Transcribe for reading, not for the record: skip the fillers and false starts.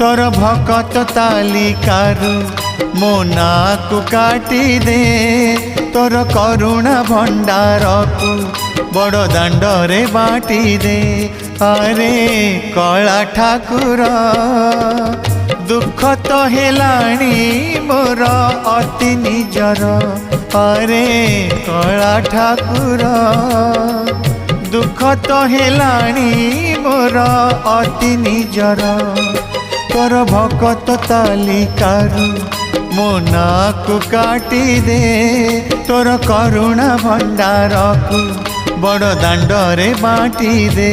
तोर भकत तालिकारु मो नाकु काटी दे तोर करुणा भंडार को बड़ दांडरे बाटी दे। अरे कला ठाकुर दुख तो हेलाणी मोर अति निजर। अरे कला ठाकुर दुख तो हेलाणी मोर अति निजर। तोर भकत तालिकारु मो नाकु काटी दे तोर करुणा भंडार को बड़ दांडरे बाटी दे।